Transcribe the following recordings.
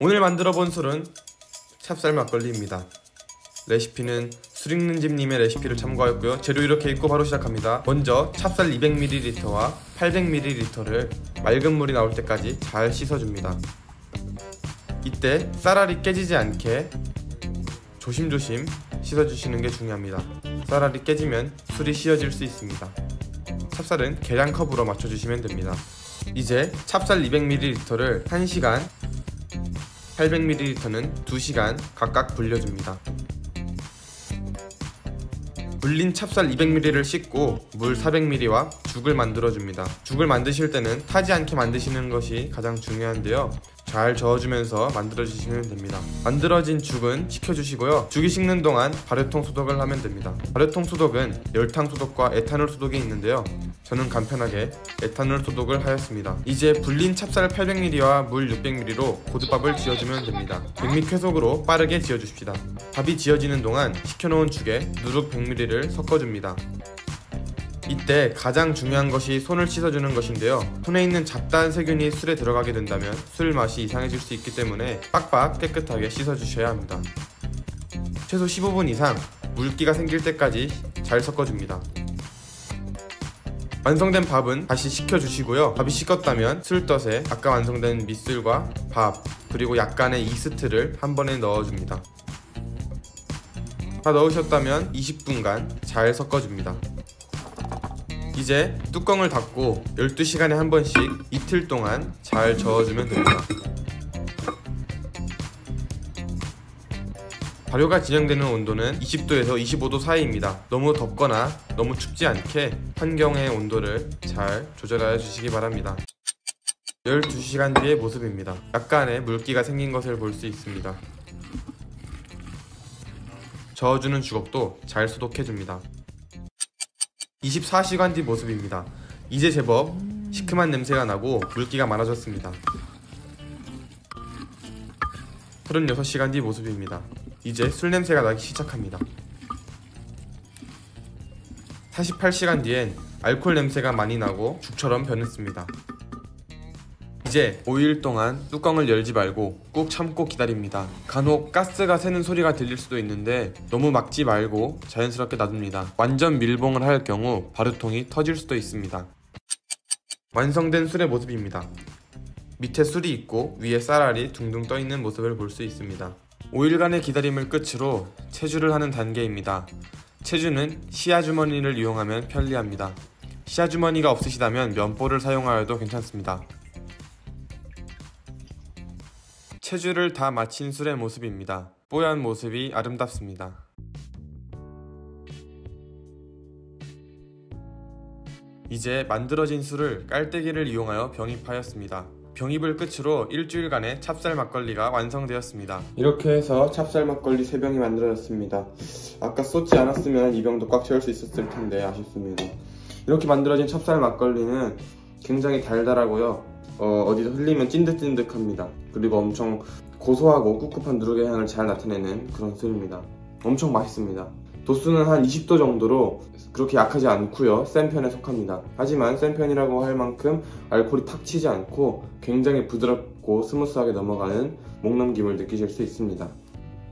오늘 만들어 본 술은 찹쌀 막걸리입니다. 레시피는 술익는집님의 레시피를 참고하였고요. 재료 이렇게 있고 바로 시작합니다. 먼저 찹쌀 200ml와 800ml를 맑은 물이 나올 때까지 잘 씻어줍니다. 이때 쌀알이 깨지지 않게 조심조심 씻어주시는 게 중요합니다. 쌀알이 깨지면 술이 씌어질 수 있습니다. 찹쌀은 계량컵으로 맞춰주시면 됩니다. 이제 찹쌀 200ml를 1시간, 800ml는 2시간 각각 불려줍니다. 불린 찹쌀 200ml를 씻고 물 400ml와 죽을 만들어줍니다. 죽을 만드실 때는 타지 않게 만드시는 것이 가장 중요한데요. 잘 저어주면서 만들어주시면 됩니다. 만들어진 죽은 식혀주시고요. 죽이 식는 동안 발효통 소독을 하면 됩니다. 발효통 소독은 열탕 소독과 에탄올 소독이 있는데요. 저는 간편하게 에탄올 소독을 하였습니다. 이제 불린 찹쌀 800ml와 물 600ml로 고두밥을 지어주면 됩니다. 100m 쾌속으로 빠르게 지어줍시다. 밥이 지어지는 동안 식혀놓은 죽에 누룩 100ml를 섞어줍니다. 이때 가장 중요한 것이 손을 씻어주는 것인데요. 손에 있는 잡다한 세균이 술에 들어가게 된다면 술 맛이 이상해질 수 있기 때문에 빡빡 깨끗하게 씻어주셔야 합니다. 최소 15분 이상 물기가 생길 때까지 잘 섞어줍니다. 완성된 밥은 다시 식혀주시고요. 밥이 식었다면 술덫에 아까 완성된 밑술과 밥 그리고 약간의 이스트를 한 번에 넣어줍니다. 다 넣으셨다면 20분간 잘 섞어줍니다. 이제 뚜껑을 닫고 12시간에 한 번씩 이틀 동안 잘 저어주면 됩니다. 발효가 진행되는 온도는 20도에서 25도 사이입니다. 너무 덥거나 너무 춥지 않게 환경의 온도를 잘 조절하여 주시기 바랍니다. 12시간 뒤의 모습입니다. 약간의 물기가 생긴 것을 볼 수 있습니다. 저어주는 주걱도 잘 소독해줍니다. 24시간 뒤 모습입니다. 이제 제법 시큼한 냄새가 나고 물기가 많아졌습니다. 36시간 뒤 모습입니다. 이제 술 냄새가 나기 시작합니다. 48시간 뒤엔 알코올 냄새가 많이 나고 죽처럼 변했습니다. 이제 5일 동안 뚜껑을 열지 말고 꾹 참고 기다립니다. 간혹 가스가 새는 소리가 들릴 수도 있는데 너무 막지 말고 자연스럽게 놔둡니다. 완전 밀봉을 할 경우 발효통이 터질 수도 있습니다. 완성된 술의 모습입니다. 밑에 술이 있고 위에 쌀알이 둥둥 떠있는 모습을 볼 수 있습니다. 5일간의 기다림을 끝으로 체주를 하는 단계입니다. 체주는 시아주머니를 이용하면 편리합니다. 시아주머니가 없으시다면 면보를 사용하여도 괜찮습니다. 체주를 다 마친 술의 모습입니다. 뽀얀 모습이 아름답습니다. 이제 만들어진 술을 깔때기를 이용하여 병입하였습니다. 병입을 끝으로 일주일간의 찹쌀 막걸리가 완성되었습니다. 이렇게 해서 찹쌀 막걸리 3병이 만들어졌습니다. 아까 쏟지 않았으면 이 병도 꽉 채울 수 있었을 텐데 아쉽습니다. 이렇게 만들어진 찹쌀 막걸리는 굉장히 달달하고요. 어디서 흘리면 찐득찐득합니다. 그리고 엄청 고소하고 꿉꿉한 누룩의 향을 잘 나타내는 그런 술입니다. 엄청 맛있습니다. 도수는 한 20도 정도로 그렇게 약하지 않고요. 센 편에 속합니다. 하지만 센 편이라고 할 만큼 알코올이 탁 치지 않고 굉장히 부드럽고 스무스하게 넘어가는 목넘김을 느끼실 수 있습니다.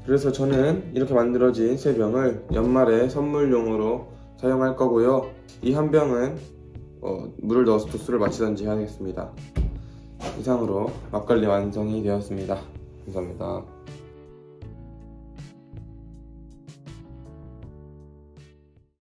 그래서 저는 이렇게 만들어진 3병을 연말에 선물용으로 사용할 거고요. 이 한 병은 물을 넣어서 도수를 맞추던지 해야겠습니다. 이상으로 막걸리 완성이 되었습니다. 감사합니다.